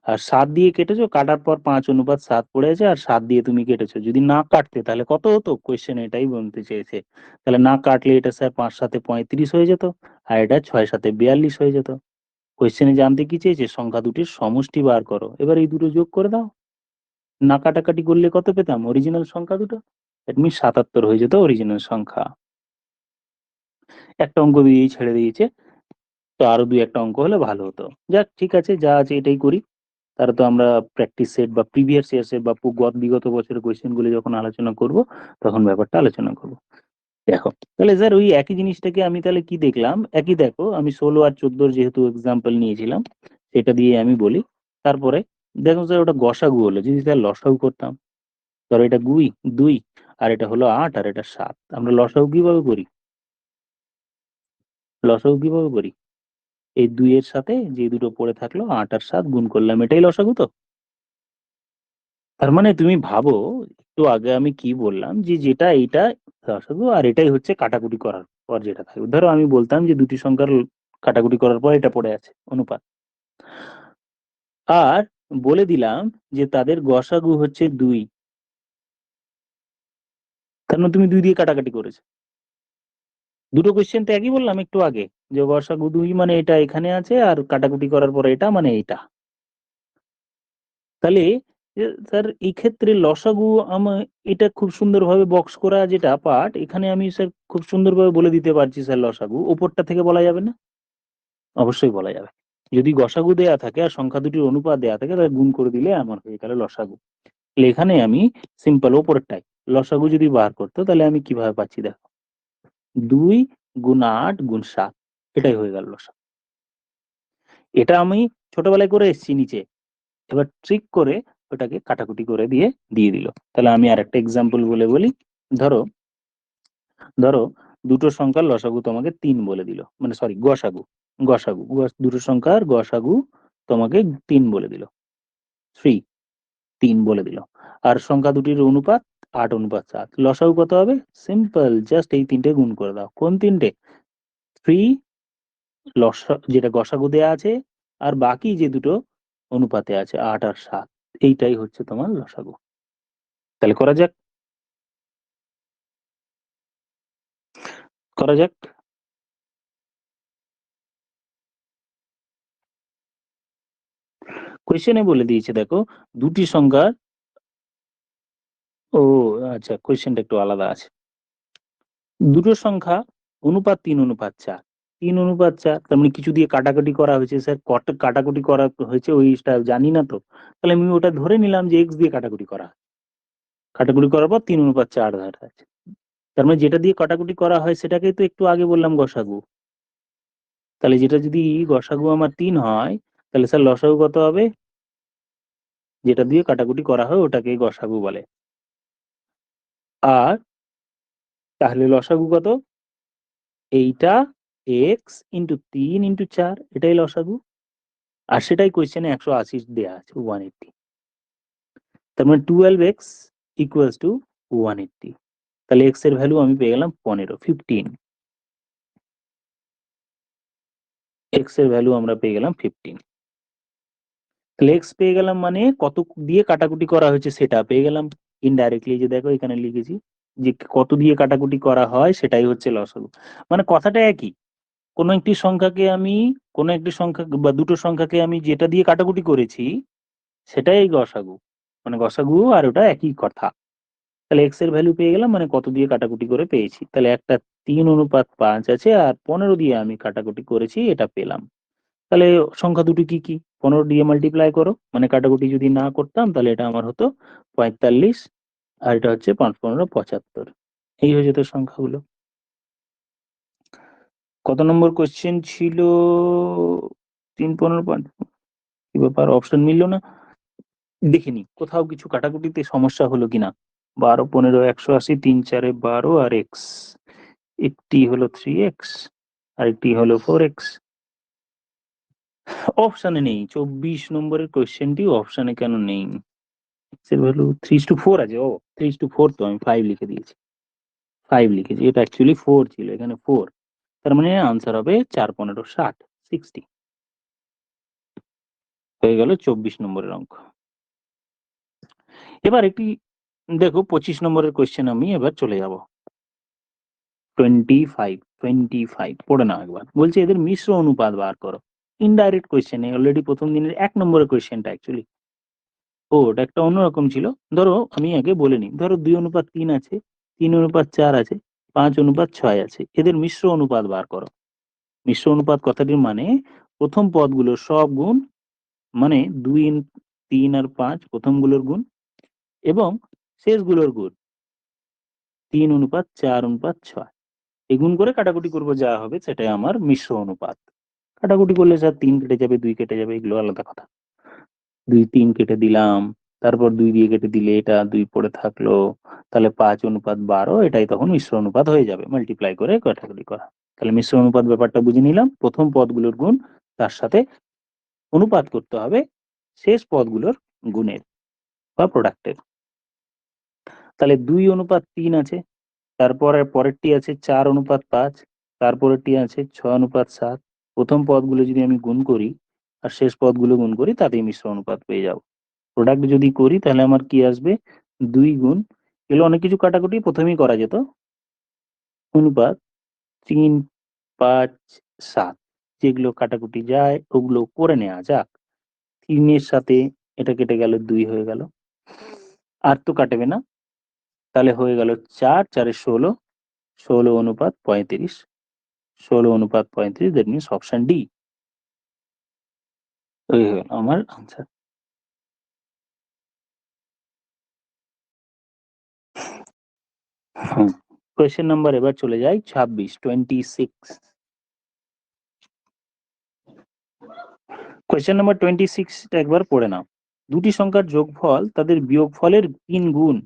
আর ৭ দিয়ে কেটেছো, কাটার পর ৫:৭ পড়ে আছে আর ৭ দিয়ে তুমি কেটেছো। যদি না কাটতে তাহলে কত হতো? কোয়েশ্চেন এটাই বলতে চেয়েছে। তাহলে না কাটলে এটা স্যার ৫ ৭ এ ৩৫ হয়ে যেত আর এটা ৬ ৭ এ ৪২ হয়ে যেত। কোয়েশ্চেনে জানতে কি চেয়েছে? সংখ্যা দুটির সমষ্টি বার করো। এবার এই দুটো যোগ করে দাও। না কাটাকাটি করলে কত পেতাম? অরিজিনাল সংখ্যা দুটো। দ্যাট মিনস ৭৭ হয়ে যেত অরিজিনাল সংখ্যা। একটা অঙ্ক দিয়েই ছেড়ে দিয়েছে। তো আরো ২-১ টা অঙ্ক হলে ভালো হতো। যাক ঠিক আছে, যা আছে এটাই করি। তাহলে তো আমরা প্র্যাকটিস সেট বা প্রিভিয়াস ইয়ার্স এর বা বিগত বছরের কোয়েশ্চেন গুলো যখন আলোচনা করব, তখন ব্যাপারটা আলোচনা করব। দেখো, তাহলে স্যার ওই একই জিনিসটাকে আমি তাহলে কি দেখলাম? একই দেখো আমি ১৬ আর ১৪ র যেহেতু এক্সাম্পল নিয়েছিলাম, সেটা দিয়ে আমি বলি। তারপরে দেখো স্যার ওটা গসাগু হলো। যদি স্যার লসাগু করতাম, ধরো এটা ২ আর এটা হলো ৮ আর এটা ৭। আমরা লসাগু কিভাবে করি? লসাগু কিভাবে করি? এই ২ এর সাথে যে দুটো পড়ে থাকলো ৮ আর ৭ গুণ করলাম। এটাই লসাগু তো? তার মানে তুমি ভাবো একটু আগে আমি কি বললাম যে যেটা এইটা লসাগু আর এটাই হচ্ছে কাটাকুটি করার পর যেটা থাকবে। ধরো আমি বলতাম যে দুটি সংখ্যার কাটাকুটি করার পর এটা পড়ে আছে অনুপাত। আর বলে দিলাম যে তাদের গসাগু হচ্ছে ২। তার মানে তুমি ২ দিয়ে কাটাকাটি করেছো। দুটো কোয়েশ্চেন তো একই বললাম একটু আগে, যে গসাগু ২ মানে এটা এখানে আছে আর কাটাকুটি করার পর এটা মানে এইটা। তাহলে স্যার এই ক্ষেত্রে লসাগু এটা খুব সুন্দরভাবে বক্স করা যেটা পার্ট, এখানে আমি স্যার খুব সুন্দরভাবে বলে দিতে পারছি স্যার লসাগু। ওপরটা থেকে বলা যাবে না? অবশ্যই বলা যাবে। যদি গসাগু দেয়া থাকে আর সংখ্যা দুটির অনুপাত দেয়া থাকে তাহলে গুণ করে দিলে আমার হয়ে গেল লসাগু। তাহলে এখানে আমি সিম্পল ওপরেরটাই লসাগু যদি বার করতো তাহলে আমি কিভাবে পাচ্ছি দেখো। ২ গুণ ৮ গুণ ৭ এটাই হয়ে গেল লসাগু। এটা আমি ছোটবেলায় করে এসেছি নিচে। এবার ট্রিক করে ওটাকে কাটাকুটি করে দিয়ে দিল। তাহলে আমি আরেকটা এক্সাম্পল বলে বলি। ধরো ধরো দুটো সংখ্যার লসাগু তোমাকে ৩ বলে দিল। মানে সরি গসাগু। দুটো সংখ্যার গসাগু তোমাকে ৩ বলে দিল। 3 ৩ বলে দিল। আর সংখ্যা দুটির অনুপাত ৮:৭। লসাগু কত হবে? সিম্পল জাস্ট এই ৩ টে গুণ করে দাও। কোন ৩ টে? 3 যেটা গসাগু দেয়া আছে আর বাকি যে দুটো অনুপাতে আছে ৮ আর ৭, এইটাই হচ্ছে তোমার লসাগু। তাহলে করা যাক। কোয়েশ্চেনে বলে দিয়েছে দেখো দুটি সংখ্যার ও আচ্ছা কোয়েশ্চেনটা একটু আলাদা আছে। দুটো সংখ্যা অনুপাত ৩:৪। ৩:৪ তার মানে কিছু দিয়ে কাটাকাটি করা হয়েছে। স্যার কাটাকুটি করা হয়েছে ওইটা জানি না তো। তাহলে আমি ওটা ধরে নিলাম যে এক্স দিয়ে কাটাকুটি করা হয়। কাটাকুটি করার পর ৩:৪ ধরা আছে। তার মানে যেটা দিয়ে কাটাকুটি করা হয় সেটাকেই তো একটু আগে বললাম গসাগু। তাহলে যেটা যদি গসাগু আমার ৩ হয় তাহলে স্যার লসাগু কত হবে? যেটা দিয়ে কাটাকুটি করা হয় ওটাকেই গসাগু বলে। আর তাহলে লসাগু কত? এইটা x ইনটু ৩ ইনটু ৪ এটাই লসাগু। আর সেটাই কোয়েশ্চেনে ১৮০ দেয়া আছে 180। তার মানে 12x ইকুয়ালস টু 180। তাহলে x এর ভ্যালু আমি পেয়ে গেলাম ১৫ 15। x এর ভ্যালু আমরা পেয়ে গেলাম 15। তাহলে x পেয়ে গেলাম মানে কত দিয়ে কাটাকুটি করা হয়েছে সেটা পেয়ে গেলাম ইনডাইরেক্টলি। যে দেখো এখানে লিখেছি যে কত দিয়ে কাটাকুটি করা হয় সেটাই হচ্ছে লসাগু। মানে কথাটা একই, কোনো একটি সংখ্যাকে আমি কোনো একটি সংখ্যা বা দুটো সংখ্যাকে আমি যেটা দিয়ে কাটাকুটি করেছি সেটাই গসাগু। মানে গসাগু আর ওটা একই কথা। তাহলে এক্স এর ভ্যালু পেয়ে গেলাম মানে কত দিয়ে কাটাকুটি করে পেয়েছি। তাহলে একটা 3:5 আছে আর 15 দিয়ে আমি কাটাকুটি করেছি, এটা পেলাম। তাহলে সংখ্যা দুটি কি কি? 15 দিয়ে মাল্টিপ্লাই করো, মানে কাটাকুটি যদি না করতাম তাহলে এটা আমার হতো 45, আর এটা হচ্ছে 5×15 75। এই হয়ে যেত সংখ্যাগুলো। কত নম্বর কোশ্চেন ছিল? 3, 15, 5। কি ব্যাপার, অপশন মিললো না। দেখিনি কোথাও কিছু কাটাকুটিতে সমস্যা হলো কিনা। 12, 15, 180, 3×4 = 12 আর এক্স। একটি হলো 3x আর একটি হলো 4x। অপশনে নেই। 24 নম্বরের কোশ্চেনটি অপশনে কেন নেই? x এর ভ্যালু 3:4 আছে। ও 3:4, তো আমি 5 লিখে দিয়েছি। 5 লিখেছি, এটা অ্যাকচুয়ালি 4 ছিল, এখানে 4। তার মানে আনসার হবে 4, 15, 60, 60। হয়ে গেল 24 নম্বরের অঙ্ক। এবার একটি দেখো 25 নম্বরের কোশ্চেন আমি এবার চলে যাব। 25 পড়ে নাও একবার। বলছে এদের মিশ্র অনুপাত বার করো। ইনডাইরেক্ট কোশ্চেন, অলরেডি প্রথম দিনের 1 নম্বরের কোশ্চেনটা অ্যাকচুয়ালি। ও ওটা একটা অন্যরকম ছিল। ধরো আমি আগে বলে নিই, ধরো 2:3 আছে, 3:4 আছে, 5:6 আছে, এদের মিশ্র অনুপাত বার করো। মিশ্র অনুপাত কথাটির মানে প্রথম পদগুলোর সব গুণ, মানে 2, 3 আর 5 প্রথমগুলোর গুণ, এবং শেষগুলোর গুণ 3:4:6। এই গুণ করে কাটাকুটি করবো, যা হবে সেটাই আমার মিশ্র অনুপাত। কাটাকুটি করলে স্যার 3 কেটে যাবে, 2 কেটে যাবে, এগুলো আলাদা কথা। 2, 3 কেটে দিলাম, তারপর 2 দিয়ে কেটে দিলে এটা 2 পড়ে থাকলো, তাহলে 5:12 এটাই তখন মিশ্র অনুপাত হয়ে যাবে, মাল্টিপ্লাই করে কাটাকুটি করা। তাহলে মিশ্র অনুপাত ব্যাপারটা বুঝে নিলাম। প্রথম পদগুলোর গুণ তার সাথে অনুপাত করতে হবে শেষ পদগুলোর গুণের বা প্রোডাক্টের। তাহলে 2:3 আছে, তারপরে পরেরটি আছে 4:5, তারপরেরটি আছে 6:7। প্রথম পদগুলো যদি আমি গুণ করি আর শেষ পদগুলো গুণ করি তাতেই মিশ্র অনুপাত পেয়ে যাব। প্রোডাক্ট যদি করি তাহলে আমার কি আসবে? 2 গুণ, এগুলো অনেক কিছু কাটাকুটি প্রথমেই করা যেত। অনুপাত 3, 5, 7, যেগুলো কাটাকুটি যায় ওগুলো করে নেওয়া যাক। 3 এর সাথে এটা কেটে গেল, 2 হয়ে গেল, আর তো কাটবে না। তাহলে হয়ে গেল 4, 4 এ 16, 16:35, 16:35, দ্যাট মিনস অপশন ডি। এই হলো আমার আনসার। কোয়েশ্চেন নাম্বার এবার চলে যাই 26, 26। কোয়েশ্চেন নাম্বার 26 টা একবার পড়ে নাও। দুটি সংখ্যার যোগফল তাদের বিয়োগফলের 3 গুণ,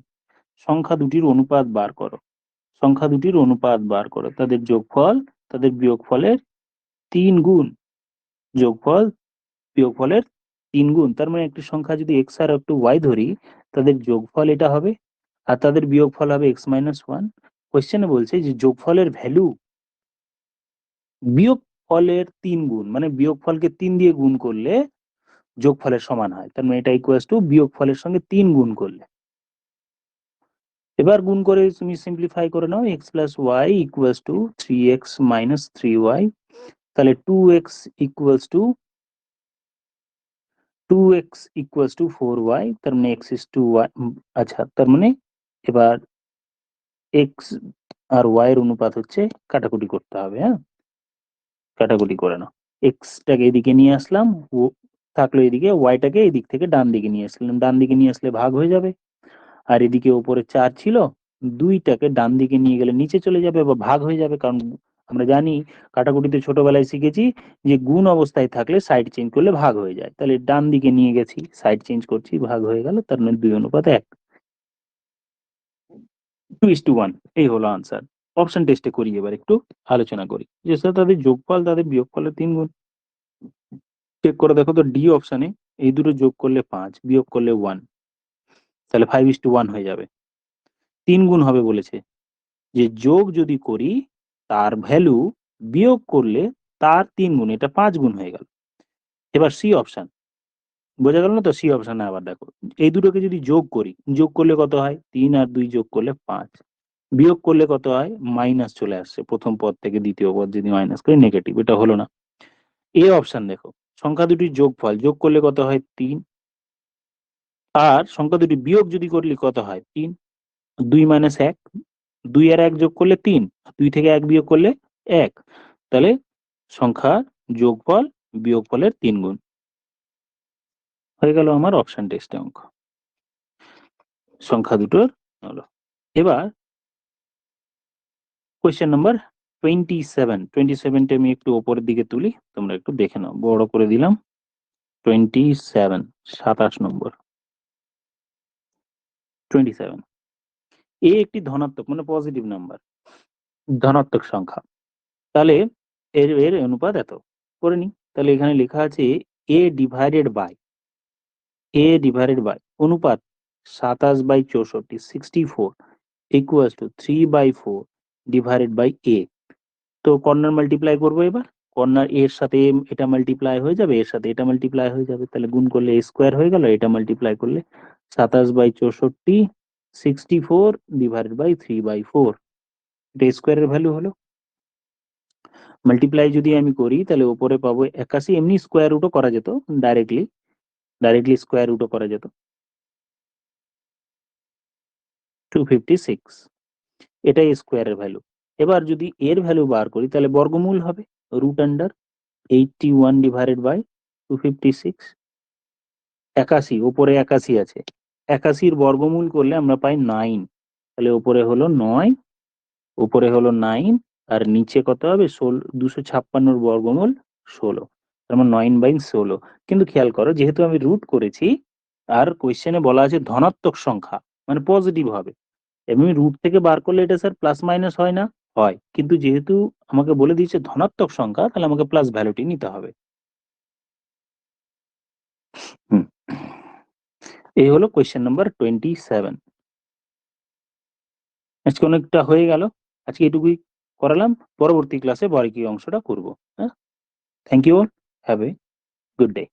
সংখ্যা দুটির অনুপাত বার করো। সংখ্যা দুটির অনুপাত বার করো, তাদের যোগফল তাদের বিয়োগফলের 3 গুণ। যোগফল বিয়োগফলের 3 গুণ, তার মানে একটি সংখ্যা যদি x আর একটু y ধরি, তাদের যোগফল এটা হবে আর তাদের বিয়োগফল হবে x-1। কোয়েশ্চেনে বলছে যে যোগফলের ভ্যালু বিয়োগফলের 3 গুণ, মানে বিয়োগফলকে 3 দিয়ে গুণ করলে যোগফলের সমান হয়। তার মানে এটা ইকুয়ালস টু বিয়োগফলের সঙ্গে 3 গুণ করলে। এবার গুণ করে তুমি সিম্পলিফাই করে নাও, x plus y equals to 3x minus 3y। তাহলে 2x ইকুয়ালস টু 4y, তার মানে x ইজ টু y। আচ্ছা, তার মানে এবার x আর y এর অনুপাত হচ্ছে, কাটাকুটি করতে হবে। হ্যাঁ, কাটাকুটি করে নাও। x টাকে এদিকে নিয়ে আসলাম, ও থাকলো এদিকে, y টাকে এদিক থেকে ডান দিকে নিয়ে আসলাম, ডান দিকে নিয়ে আসলে ভাগ হয়ে যাবে। আর এদিকে উপরে 4 ছিল, 2 টাকে ডান দিকে নিয়ে গেলে নিচে চলে যাবে বা ভাগ হয়ে যাবে। কারণ আমরা জানি কাটাকুটিতে ছোটবেলায় শিখেছি যে গুণ অবস্থায় থাকলে সাইড চেঞ্জ করলে ভাগ হয়ে যায়। তাহলে ডান দিকে নিয়ে গেছি, সাইড চেঞ্জ করছি, ভাগ হয়ে গেল। তার মানে 2:1, 2:1। এই হলো আনসার। অপশন টেস্টে করি, এবার একটু আলোচনা করি যে স্যার তাদের যোগফল তাদের বিয়োগফলের 3 গুণ। চেক করে দেখো তো, ডি অপশনে এই দুটো যোগ করলে 5, বিয়োগ করলে 1, তাহলে 5:1 হয়ে যাবে। 3 গুণ হবে বলেছে, যে যোগ যদি করি তার ভ্যালু বিয়োগ করলে তার 3 গুণ, এটা 5 গুণ হয়ে গেল। এবার সি অপশন, বোঝা গেল না তো? সি অপশনে আবার দেখো, এই দুটোকে যদি যোগ করি, যোগ করলে কত হয়? 3 আর 2 যোগ করলে 5, বিয়োগ করলে কত হয়? মাইনাস চলে আসছে, প্রথম পদ থেকে দ্বিতীয় পদ যদি মাইনাস করি নেগেটিভ, এটা হলো না। এ অপশন দেখো, সংখ্যা দুটির যোগফল, যোগ করলে কত হয়? 3, আর সংখ্যা দুটি বিয়োগ যদি করলে কত হয়? 3, 2 মাইনাস 1, 2 আর 1 যোগ করলে 3, 2 থেকে 1 বিয়োগ করলে 1, তাহলে সংখ্যার যোগফল বিয়োগফলের 3 গুণ। হয়ে গেল আমার অপশন টেস্টে অঙ্ক, সংখ্যা দুটোর হলো। এবার কোয়েশ্চেন নাম্বার 27 টা আমি একটু উপরের দিকে তুলি, তোমরা একটু দেখে নাও, বড় করে দিলাম। 27 নম্বর। 27 এ একটি ধনাত্মক মানে পজিটিভ নাম্বার, ধনাত্মক সংখ্যা, তাহলে এর এর অনুপাত এত করে নি। তাহলে এখানে লেখা আছে a ডিভাইডেড বাই অনুপাত 27/64 64 equals to 3/4 divided by a। তো কর্নার মাল্টিপ্লাই করবো, এবার কর্নার এর সাথে এটা মাল্টিপ্লাই হয়ে যাবে, এর সাথে এটা মাল্টিপ্লাই হয়ে যাবে, তাহলে গুণ করলে a স্কোয়ার হয়ে গেল, এটা মাল্টিপ্লাই করলে 27/64 64 ডিভাইডেড বাই 3/4, এটা স্কোয়ারের ভ্যালু হলো। মাল্টিপ্লাই যদি আমি করি তাহলে উপরে পাবো 81, এমনি স্কোয়ার রুটও করা যেত, ডাইরেক্টলি স্কোয়ার রুটও করা যেত, 256, এটাই স্কোয়ারের ভ্যালু। এবার যদি এর ভ্যালু বার করি তাহলে বর্গমূল হবে রুট আন্ডার 81 ডিভাইডেড বাই 256, 81, উপরে 81 আছে, 81 বর্গমূল করলে আমরা পাই 9, তাহলে উপরে হলো 9, উপরে হলো 9, আর নিচে কত হবে? 256 বর্গমূল 16, তার মানে 9/16। কিন্তু খেয়াল করো, যেহেতু আমি রুট করেছি আর কোয়েশ্চেনে বলা আছে ধনাত্মক সংখ্যা মানে পজিটিভ হবে, এমনি রুট থেকে বার করলে এটা স্যার প্লাস মাইনাস হয় না? হয়, কিন্তু যেহেতু আমাকে বলে দিয়েছে ধনাত্মক সংখ্যা, তাহলে আমাকে প্লাস ভ্যালুটি নিতে হবে। হুম, এই হলো কোয়েশ্চেন নাম্বার 27। আজকে অনেকটা হয়ে গেল, আজকে এটুকুই করালাম, পরবর্তী ক্লাসে বাকি অংশটা করব। হ্যাঁ, thank you all, have a good day.